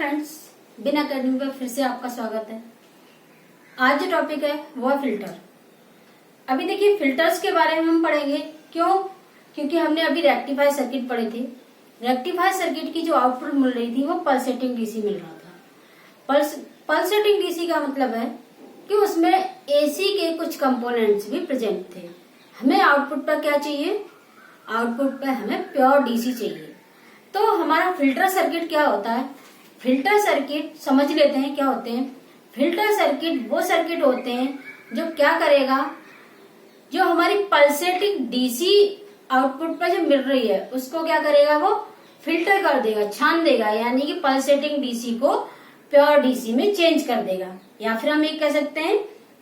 Friends, बिन academy पर फिर से आपका स्वागत है। आज जो टॉपिक है वो है फिल्टर। अभी देखिए फिल्टर्स के बारे में हम पढ़ेंगे। क्योंकि हमने अभी रेक्टिफायर सर्किट पढ़े थे। रेक्टिफायर सर्किट की जो आउटपुट मिल रही थी वो पल्सेटिंग डीसी मिल रहा था। पल्सेटिंग डीसी का मतलब है कि उसमें एसी के कुछ कंपोनेंट्स भी प्रेजेंट थे। हमें आउटपुट पर क्या चाहिए? आउटपुट पर हमें प्योर डीसी चाहिए। तो हमारा फिल्टर सर्किट क्या होता है? फिल्टर सर्किट समझ लेते हैं क्या होते हैं। फिल्टर सर्किट वो सर्किट होते हैं जो क्या करेगा, जो हमारी पल्सेटिंग डीसी आउटपुट पर जो मिल रही है उसको क्या करेगा, वो फिल्टर कर देगा, छान देगा, यानी कि पल्सेटिंग डीसी को प्योर डीसी में चेंज कर देगा। या फिर हम ये कह सकते हैं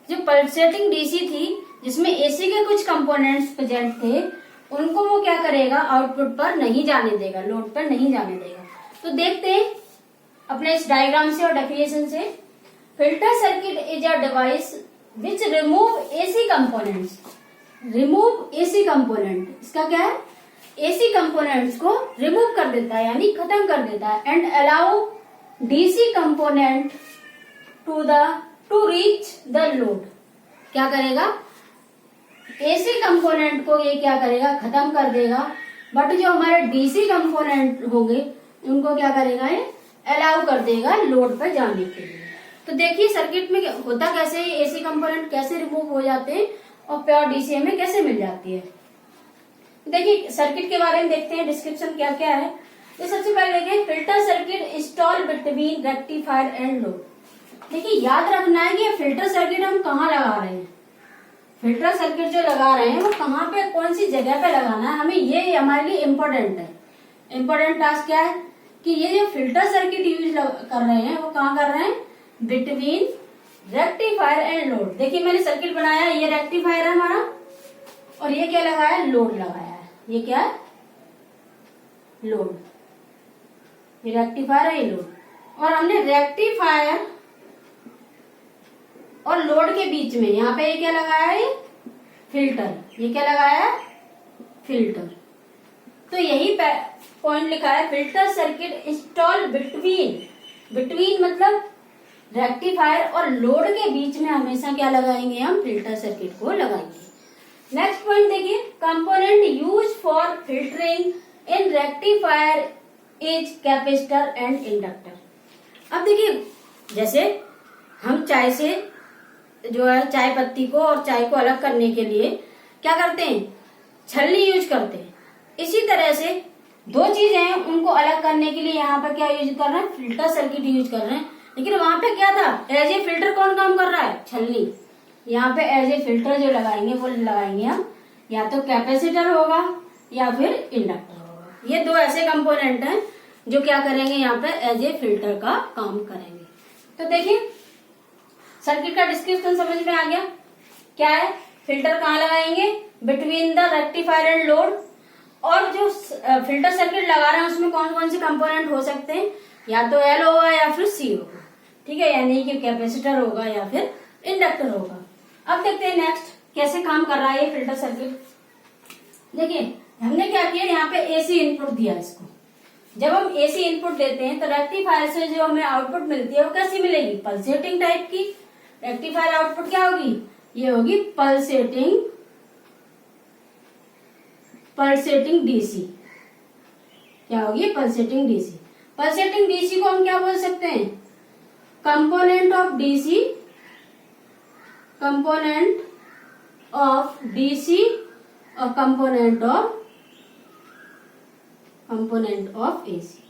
जो पल्सेटिंग डीसी थी जिसमें एसी के कुछ कंपोनेंट्स प्रेजेंट थे उनको वो क्या करेगा, आउटपुट पर नहीं जाने देगा, लोड पर नहीं जाने देगा। तो देखते हैं अपने इस डायग्राम से और डेफिनेशन से। Filter circuit is a device which remove AC components. Remove AC component, इसका क्या है? एसी कंपोनेंट्स को रिमूव कर देता है यानी खत्म कर देता है। And allow DC component to reach the load. क्या करेगा? एसी कंपोनेंट को ये क्या करेगा, खत्म कर देगा। बट जो हमारे डीसी कंपोनेंट होंगे उनको क्या करेगा, ये अलाउ कर देगा लोड पर जाने के लिए। तो देखिए सर्किट में होता कैसे है, एसी कंपोनेंट कैसे रिमूव हो जाते हैं और प्योर डीसी में कैसे मिल जाती है। देखिए सर्किट के बारे में देखते हैं, डिस्क्रिप्शन क्या क्या है। तो सबसे पहले देखिए filter circuit install between rectifier and load. देखिए याद रखना है कि फिल्टर सर्किट हम कहाँ लगा रहे हैं। फिल्टर सर्किट जो लगा रहे हैं वो कहाँ पे, कौन सी जगह पे लगाना है, हमें ये हमारे लिए इम्पोर्टेंट है। इम्पोर्टेंट टास्क क्या है कि ये जो फिल्टर सर्किट यूज कर रहे हैं वो कहाँ कर रहे हैं, बिटवीन रेक्टिफायर एंड लोड। देखिए मैंने सर्किट बनाया, ये रेक्टिफायर है हमारा और ये क्या लगाया है, लोड लगाया है। ये क्या है, लोड। ये रेक्टिफायर है, ये लोड। और हमने रेक्टिफायर और लोड के बीच में यहाँ पे ये क्या लगाया है, फिल्टर। ये क्या लगाया है, फिल्टर। तो यही पॉइंट लिखा है, फिल्टर सर्किट इंस्टॉल बिटवीन मतलब रेक्टिफायर और लोड के बीच में हमेशा क्या लगाएंगे, हम फिल्टर सर्किट को लगाएंगे। नेक्स्ट पॉइंट देखिए, component use for filtering in rectifier is capacitor and inductor. अब देखिए जैसे हम चाय से जो है चाय पत्ती को और चाय को अलग करने के लिए क्या करते हैं, छलनी यूज करते हैं। इसी तरह से दो चीजें हैं उनको अलग करने के लिए यहाँ पर क्या यूज कर रहे हैं, फिल्टर सर्किट यूज कर रहे हैं। लेकिन वहां पे क्या था, एज ए फिल्टर कौन काम कर रहा है, छलनी। यहाँ पे एज ए फिल्टर जो लगाएंगे वो लगाएंगे हम या तो कैपेसिटर होगा या फिर इंडक्टर होगा। ये दो ऐसे कंपोनेंट हैं जो क्या करेंगे, यहाँ पे एज ए फिल्टर का काम करेंगे। तो देखिए सर्किट का डिस्क्रिप्शन समझ में आ गया। क्या है, फिल्टर कहाँ लगाएंगे, between the rectifier and load. और जो फिल्टर सर्किट लगा रहे हैं उसमें कौन कौन से कंपोनेंट हो सकते हैं, या तो एल होगा या फिर सी होगा, ठीक है, यानी कि कैपेसिटर होगा या फिर इंडक्टर होगा। अब देखते हैं नेक्स्ट कैसे काम कर रहा है ये फिल्टर सर्किट। देखिए हमने क्या किया, यहाँ पे एसी इनपुट दिया इसको। जब हम एसी इनपुट देते हैं तो रेक्टिफायर से जो हमें आउटपुट मिलती है वो कैसी मिलेगी, पल्सेटिंग टाइप की। रेक्टिफायर आउटपुट क्या होगी, ये होगी पल्सेटिंग डीसी। क्या होगी, पल्सेटिंग डीसी। पल्सेटिंग डीसी को हम क्या बोल सकते हैं, कंपोनेंट ऑफ डीसी और कंपोनेंट ऑफ एसी।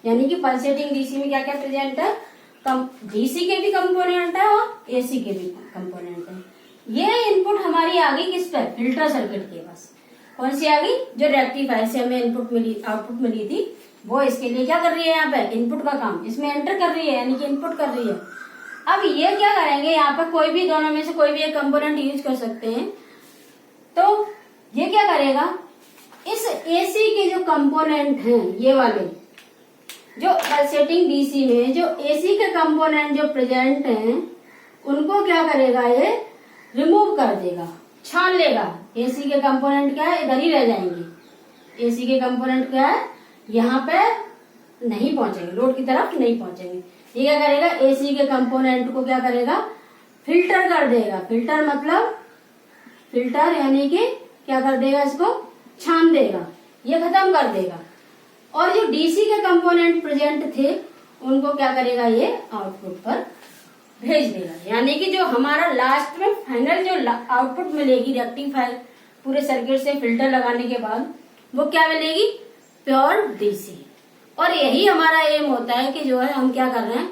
यानी कि पल्सेटिंग डीसी में क्या क्या प्रेजेंट है, डीसी के भी कंपोनेंट है और एसी के भी कंपोनेंट है। ये इनपुट हमारी आ गई किस पे, फिल्टर सर्किट के पास। कौन सी आ गई, जो रेक्टिफायर से हमें आउटपुट मिली थी वो इसके लिए क्या कर रही है, यहाँ पे इनपुट का काम इसमें एंटर कर रही है, यानी कि इनपुट कर रही है। अब ये क्या करेंगे, यहाँ पे कोई भी दोनों में से कोई भी एक कंपोनेंट यूज कर सकते हैं। तो ये क्या करेगा, इस एसी के जो कंपोनेंट हैं ये वाले, जो पल्सेटिंग डीसी में जो एसी के कंपोनेंट जो प्रेजेंट हैं उनको क्या करेगा, ये रिमूव कर देगा, छान लेगा। एसी के कंपोनेंट क्या है, इधर ही रह जाएंगे। एसी के कंपोनेंट क्या है, यहाँ पे नहीं पहुंचेंगे, लोड की तरफ नहीं पहुंचेंगे। ये क्या करेगा, एसी के कंपोनेंट को क्या करेगा, फिल्टर कर देगा। फिल्टर मतलब फिल्टर यानी कि क्या कर देगा, इसको छान देगा, ये खत्म कर देगा। और जो डीसी के कंपोनेंट प्रेजेंट थे उनको क्या करेगा, ये आउटपुट पर भेज देगा। यानी कि जो हमारा लास्ट में फाइनल जो आउटपुट मिलेगी रेक्टिफायर पूरे सर्किट से फिल्टर लगाने के बाद, वो क्या मिलेगी, प्योर डीसी। और यही हमारा एम होता है कि जो है हम क्या कर रहे हैं,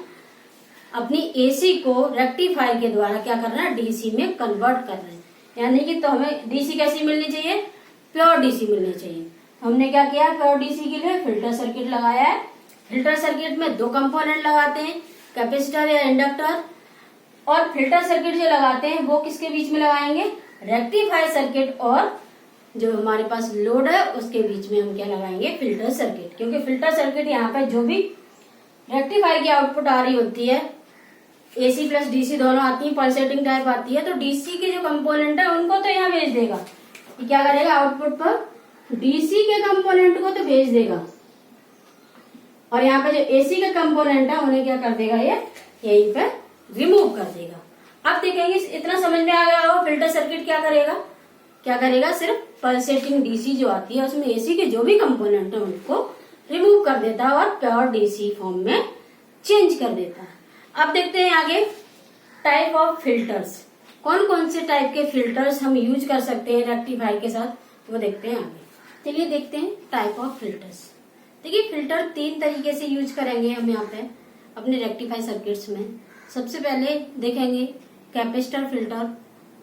अपनी एसी को रेक्टिफायर के द्वारा क्या कर रहे हैं, डीसी में कन्वर्ट कर रहे हैं। यानी कि तो हमें डीसी कैसी मिलनी चाहिए, प्योर डीसी मिलनी चाहिए। हमने क्या किया, प्योर डीसी के लिए फिल्टर सर्किट लगाया है। फिल्टर सर्किट में दो कंपोनेंट लगाते हैं, कैपेसिटर या इंडक्टर। और फिल्टर सर्किट जो लगाते हैं वो किसके बीच में लगाएंगे, रेक्टिफायर सर्किट और जो हमारे पास लोड है उसके बीच में हम क्या लगाएंगे, फिल्टर सर्किट। क्योंकि फिल्टर सर्किट यहाँ पे जो भी रेक्टिफायर की आउटपुट आ रही होती है, एसी प्लस डीसी दोनों आती है, पल्सेटिंग टाइप आती है, तो डीसी के जो कंपोनेंट है उनको तो यहाँ भेज देगा। ये क्या करेगा, आउटपुट पर डीसी के कंपोनेंट को तो भेज देगा, और यहाँ पे जो एसी के कंपोनेंट है उन्हें क्या कर देगा, ये यहीं पे रिमूव कर देगा। अब देखेंगे, इतना समझ में आ गया हो, फिल्टर सर्किट क्या करेगा, सिर्फ पल्सेटिंग डीसी जो आती है उसमें एसी के जो भी कंपोनेंट है उनको रिमूव कर देता है और प्योर डीसी फॉर्म में चेंज कर देता है। अब देखते हैं आगे टाइप ऑफ फिल्टर्स, कौन कौन से टाइप के फिल्टर्स हम यूज कर सकते हैं रेक्टिफायर के साथ, वो देखते हैं आगे। चलिए देखते हैं टाइप ऑफ फिल्टर्स। देखिए, फिल्टर 3 तरीके से यूज करेंगे हम यहाँ पे अपने रेक्टिफायर सर्किट्स में। सबसे पहले देखेंगे कैपेसिटर फिल्टर,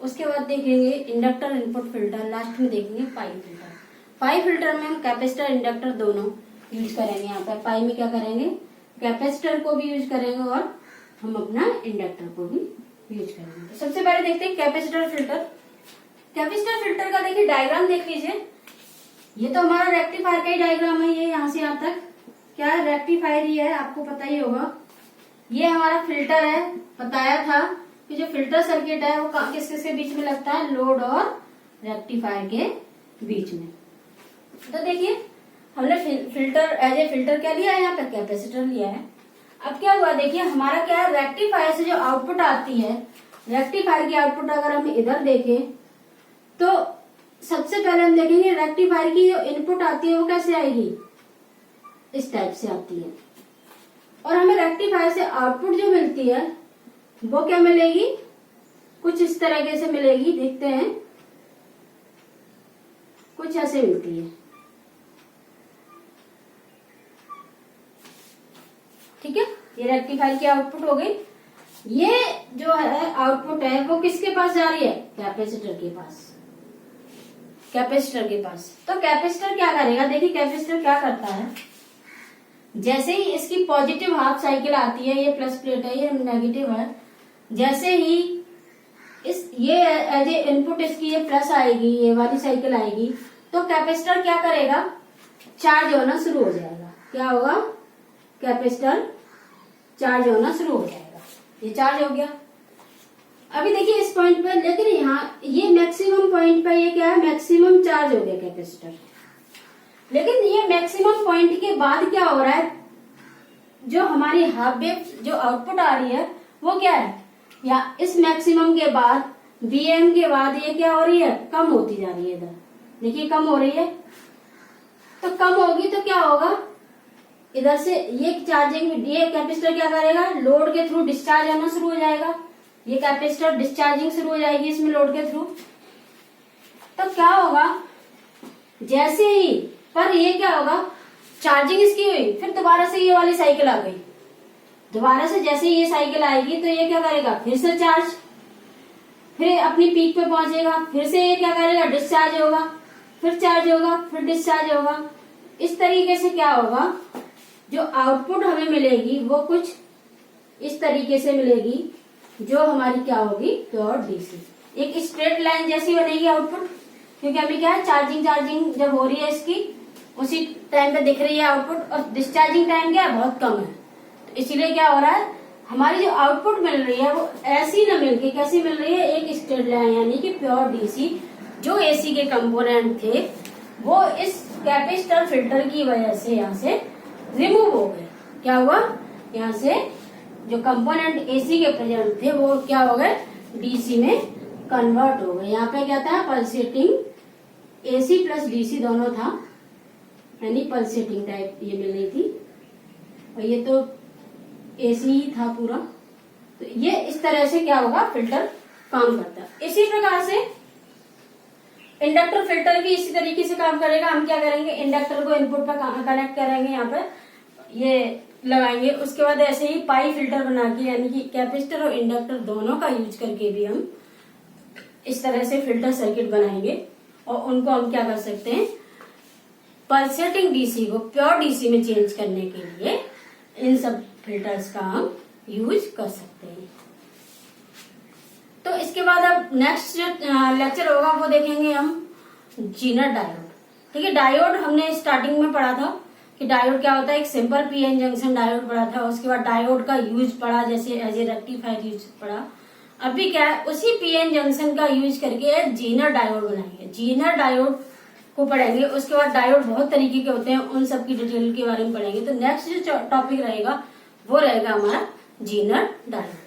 उसके बाद देखेंगे इंडक्टर इनपुट फिल्टर, लास्ट में देखेंगे पाई फिल्टर। पाई फिल्टर में हम कैपेसिटर इंडक्टर दोनों यूज करेंगे। यहाँ पर पाई में क्या करेंगे, कैपेसिटर को भी यूज करेंगे और हम अपना इंडक्टर को भी यूज करेंगे। तो सबसे पहले देखते हैं कैपेसिटर फिल्टर। कैपेसिटर फिल्टर का देखिए डायग्राम देख लीजिए, ये तो हमारा रेक्टिफायर का ही डायग्राम है। ये यहाँ से यहाँ तक क्या है, रेक्टिफायर ही है, आपको पता ही होगा। ये हमारा फिल्टर है, बताया था कि जो फिल्टर सर्किट है वो किस किसके बीच में लगता है, लोड और रेक्टिफायर के बीच में। तो देखिए, हमने फिल्टर एज ए फिल्टर क्या लिया है, यहाँ पे कैपेसिटर लिया है। अब क्या हुआ, देखिए हमारा क्या है, रेक्टिफायर से जो आउटपुट आती है, रेक्टिफायर की आउटपुट अगर हम इधर देखें तो सबसे पहले हम देखेंगे रेक्टिफायर की जो इनपुट आती है वो कैसे आएगी, इस टाइप से आती है। और हमें रेक्टिफायर से आउटपुट जो मिलती है वो क्या मिलेगी, कुछ इस तरीके से मिलेगी। देखते हैं, कुछ ऐसे मिलती है, ठीक है। ये रेक्टिफायर की आउटपुट हो गई। ये जो है आउटपुट है वो किसके पास जा रही है, कैपेसिटर के पास, कैपेसिटर के पास। तो कैपेसिटर क्या करेगा, देखिए कैपेसिटर क्या करता है, जैसे ही इसकी पॉजिटिव हाफ साइकिल आती है, ये प्लस प्लेट है, ये नेगेटिव है, जैसे ही ये एज ए इनपुट इसकी ये प्लस आएगी, ये वाली साइकिल आएगी, तो कैपेसिटर क्या करेगा, चार्ज होना शुरू हो जाएगा। क्या होगा, कैपेसिटर चार्ज होना शुरू हो जाएगा। ये चार्ज हो गया। अभी देखिए इस पॉइंट पे, लेकिन यहाँ ये मैक्सिमम पॉइंट पे ये क्या है, मैक्सिमम चार्ज हो गया कैपेसिटर। लेकिन ये मैक्सिमम पॉइंट के बाद क्या हो रहा है, जो हमारी हाफ वेव जो आउटपुट आ रही है वो क्या है, या इस मैक्सिमम के बाद Vm के बाद ये क्या हो रही है, कम होती जा रही है। इधर देखिए कम हो रही है, तो कम होगी तो क्या होगा, इधर से ये चार्जिंग, ये कैपेसिटर क्या करेगा, लोड के थ्रू डिस्चार्ज होना शुरू हो जाएगा। ये कैपेसिटर डिस्चार्जिंग शुरू हो जाएगी इसमें लोड के थ्रू। तो क्या होगा, जैसे ही पर ये क्या होगा, चार्जिंग इसकी हुई, फिर दोबारा से ये वाली साइकिल आ गई। दोबारा से जैसे ये साइकिल आएगी तो ये क्या करेगा, फिर से चार्ज, फिर अपनी पीक पे पहुंचेगा, फिर से ये क्या करेगा, डिस्चार्ज होगा, फिर चार्ज होगा, फिर डिस्चार्ज होगा। इस तरीके से क्या होगा, जो आउटपुट हमें मिलेगी वो कुछ इस तरीके से मिलेगी, जो हमारी क्या होगी, प्योर डीसी। एक स्ट्रेट लाइन जैसी बनेगी आउटपुट, क्योंकि अभी क्या है, चार्जिंग जब हो रही है इसकी उसी टाइम पे दिख रही है आउटपुट, और डिस्चार्जिंग टाइम क्या है, बहुत कम है। तो इसीलिए क्या हो रहा है, हमारी जो आउटपुट मिल रही है वो ऐसी न मिलके कैसी मिल रही है, एक स्ट्रेट लाइन, यानी कि प्योर डीसी। जो एसी के कंपोनेंट थे वो इस कैपेसिटर फिल्टर की वजह से यहाँ से रिमूव हो गए। क्या हुआ, यहाँ से जो कंपोनेंट एसी के प्रेजेंट थे वो क्या हो गए, डीसी में कन्वर्ट हो गए। यहाँ पे क्या था, पल्सेटिंग एसी प्लस डीसी दोनों था, यानी पल्सेटिंग टाइप ये मिल रही थी, और ये तो एसी ही था पूरा। तो ये इस तरह से क्या होगा, फिल्टर काम करता है। इसी प्रकार से इंडक्टर फिल्टर भी इसी तरीके से काम करेगा। हम क्या करेंगे, इंडक्टर को इनपुट पर कनेक्ट करेंगे, यहाँ पे ये लगाएंगे। उसके बाद ऐसे ही पाई फिल्टर बना के, यानी कि कैपेसिटर और इंडक्टर दोनों का यूज करके भी हम इस तरह से फिल्टर सर्किट बनाएंगे, और उनको हम क्या कर सकते हैं, पल्सेटिंग डीसी को प्योर डीसी में चेंज करने के लिए इन सब फिल्टर्स का हम यूज कर सकते हैं। तो इसके बाद अब नेक्स्ट जो लेक्चर होगा वो देखेंगे हम जीनर डायोड। ठीक है, डायोड हमने स्टार्टिंग में पढ़ा था कि डायोड क्या होता है, एक सिंपल पीएन जंक्शन डायोड पढ़ा था। उसके बाद डायोड का यूज पढ़ा, जैसे एज ए रेक्टिफायर यूज पढ़ा। अभी क्या है, उसी पीएन जंक्शन का यूज करके जीनर डायोड बनाएंगे, जीनर डायोड को पढ़ेंगे। उसके बाद डायोड बहुत तरीके के होते हैं, उन सब की डिटेल के बारे में पढ़ेंगे। तो नेक्स्ट जो टॉपिक रहेगा वो रहेगा हमारा जीनर डायोड।